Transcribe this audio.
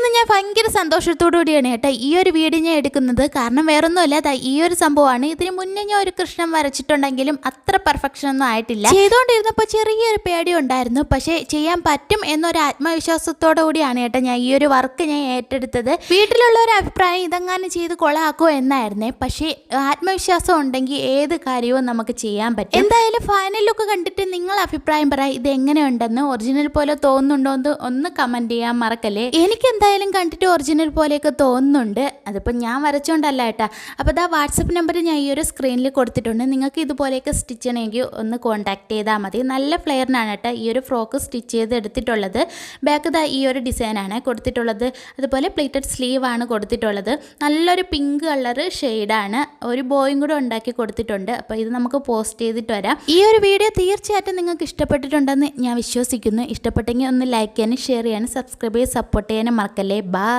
ഇന്ന് ഞാൻ ഭയങ്കര സന്തോഷത്തോടു കൂടിയാണ് കേട്ടോ ഈ ഒരു വീഡിയോ ഞാൻ എടുക്കുന്നത്. കാരണം വേറൊന്നുമല്ല, ഈ ഒരു സംഭവമാണ്. ഇതിന് മുന്നേ ഞാൻ ഒരു കൃഷ്ണൻ വരച്ചിട്ടുണ്ടെങ്കിലും അത്ര പെർഫെക്ഷൻ ഒന്നും ആയിട്ടില്ല. ചെയ്തുകൊണ്ടിരുന്നപ്പോൾ ചെറിയൊരു പേടി ഉണ്ടായിരുന്നു. പക്ഷേ ചെയ്യാൻ പറ്റും എന്നൊരു ആത്മവിശ്വാസത്തോടു കൂടിയാണ് കേട്ടോ ഞാൻ ഈ ഒരു വർക്ക് ഞാൻ ഏറ്റെടുത്തത്. വീട്ടിലുള്ള ഒരു അഭിപ്രായം ഇതെങ്ങാനും ചെയ്ത് കൊളാക്കുമോ എന്നായിരുന്നേ. പക്ഷേ ആത്മവിശ്വാസം ഉണ്ടെങ്കിൽ ഏത് കാര്യവും നമുക്ക് ചെയ്യാൻ പറ്റും. എന്തായാലും ഫൈനൽ ലുക്ക് കണ്ടിട്ട് നിങ്ങൾ അഭിപ്രായം പറയാം, ഇത് എങ്ങനെയുണ്ടെന്ന്, ഒറിജിനൽ പോലെ തോന്നുന്നുണ്ടോ എന്ന് ഒന്ന് കമന്റ് ചെയ്യാൻ മറക്കല്ലേ. എനിക്ക് എന്തായാലും കണ്ടിട്ട് ഒറിജിനൽ പോലെയൊക്കെ തോന്നുന്നുണ്ട്. അതിപ്പോൾ ഞാൻ വരച്ചോണ്ടല്ല കേട്ടോ. അപ്പോൾ ദാ വാട്സപ്പ് നമ്പർ ഞാൻ ഈ ഒരു സ്ക്രീനിൽ കൊടുത്തിട്ടുണ്ട്. നിങ്ങൾക്ക് ഇതുപോലെയൊക്കെ സ്റ്റിച്ച് ചെയ്യണമെങ്കിൽ ഒന്ന് കോൺടാക്ട് ചെയ്താൽ മതി. നല്ല ഫ്ലെയറിനാണ് കേട്ടോ ഈ ഒരു ഫ്രോക്ക് സ്റ്റിച്ച് ചെയ്ത് എടുത്തിട്ടുള്ളത്. ബാക്ക് ദാ ഈ ഒരു ഡിസൈനാണ് കൊടുത്തിട്ടുള്ളത്. അതുപോലെ പ്ലീറ്റഡ് സ്ലീവ് ആണ് കൊടുത്തിട്ടുള്ളത്. നല്ലൊരു പിങ്ക് കളർ ഷെയ്ഡാണ്. ഒരു ബോയും കൂടെ ഉണ്ടാക്കി കൊടുത്തിട്ടുണ്ട്. അപ്പോൾ ഇത് നമുക്ക് പോസ്റ്റ് ചെയ്തിട്ട് വരാം. ഈ ഒരു വീഡിയോ തീർച്ചയായിട്ടും നിങ്ങൾക്ക് ഇഷ്ടപ്പെട്ടിട്ടുണ്ടെന്ന് ഞാൻ വിശ്വസിക്കുന്നു. ഇഷ്ടപ്പെട്ടെങ്കിൽ ഒന്ന് ലൈക്ക് ചെയ്യാനും ഷെയർ ചെയ്യാനും സബ്സ്ക്രൈബ് ചെയ്യാൻ സപ്പോർട്ട് ചെയ്യാനും മറക്കല്ലേ. ബൈ.